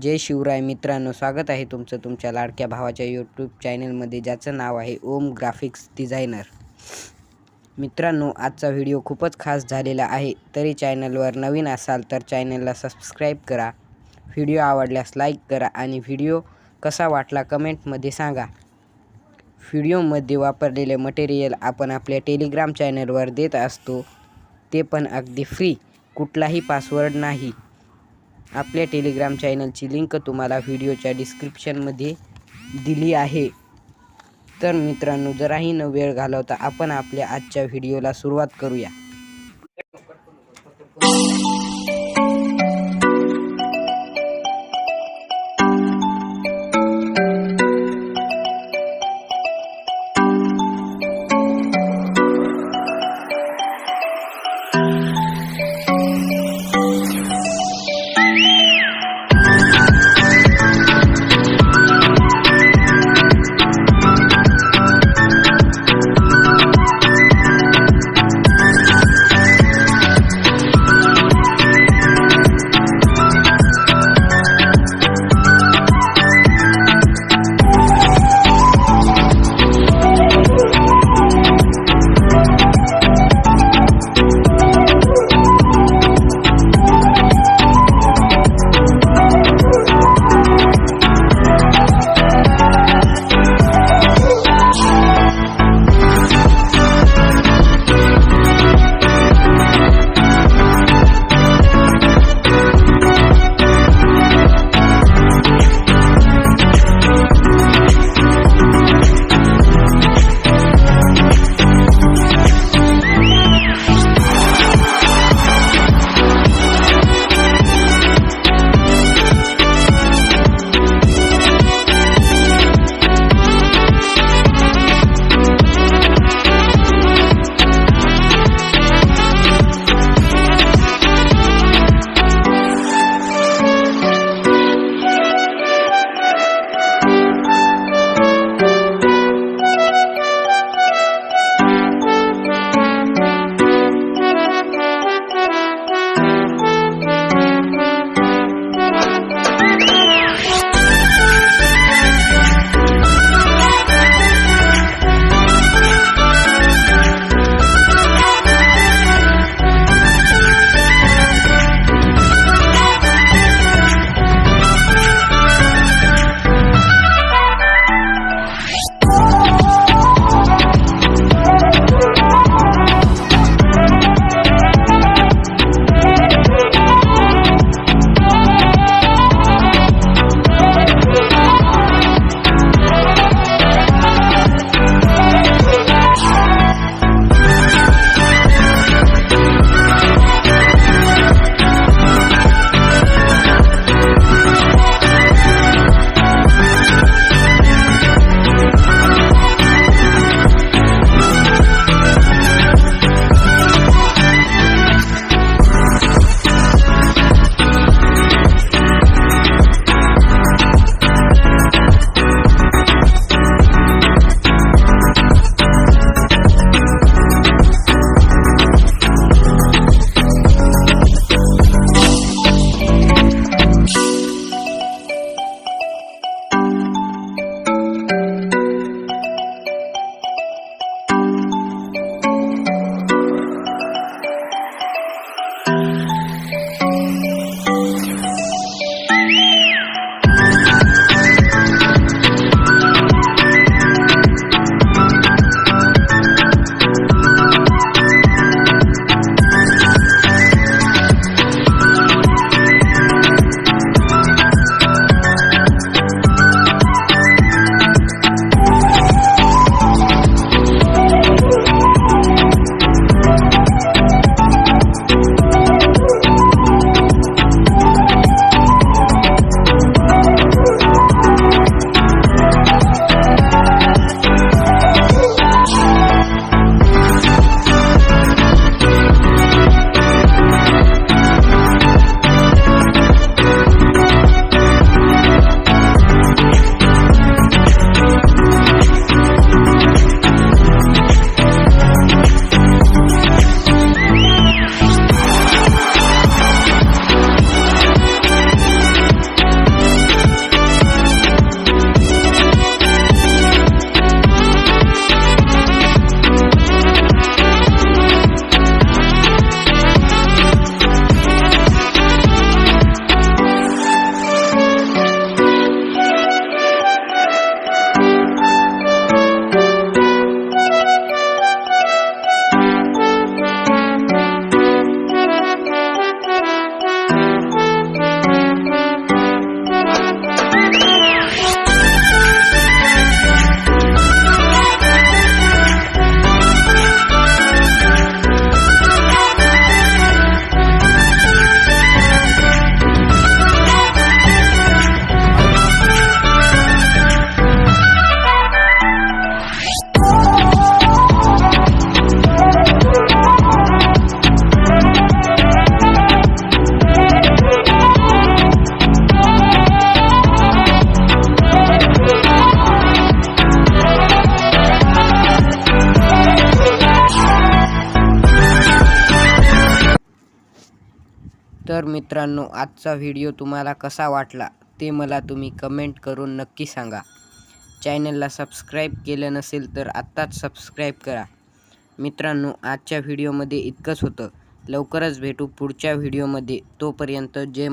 जय शिवराय मित्रांनो, स्वागत आहे तुमचं तुमच्या लाडक्या भावाच्या यूट्यूब चॅनलमध्ये, ज्याचं नाव आहे ओम ग्राफिक्स डिझायनर। मित्रांनो, आजचा व्हिडिओ खूपच खास झालेला आहे। तरी चॅनलवर नवीन असाल तर चॅनलला सबस्क्राईब करा, व्हिडिओ आवडल्यास लाईक करा आणि व्हिडिओ कसा वाटला कमेंटमध्ये सांगा। व्हिडिओमध्ये वापरलेले मटेरियल आपण आपल्या टेलिग्राम चॅनलवर देत असतो, ते पण अगदी फ्री, कुठलाही पासवर्ड नाही। आपल्या टेलिग्राम चॅनलची लिंक तुम्हाला व्हिडिओच्या डिस्क्रिप्शनमध्ये दिली आहे। तर मित्रांनो, जराही न वेळ घालवता आपण आपल्या आजच्या व्हिडिओला सुरुवात करूया। तर मित्रांनो, आजचा व्हिडिओ तुम्हाला कसा वाटला ते मला तुम्ही कमेंट करून नक्की सांगा. चॅनलला सबस्क्राईब केलं नसेल तर आत्ताच सबस्क्राईब करा. मित्रांनो, आजच्या व्हिडिओमध्ये इतकंच होतं. लवकरच भेटू पुढच्या व्हिडिओमध्ये. तोपर्यंत जय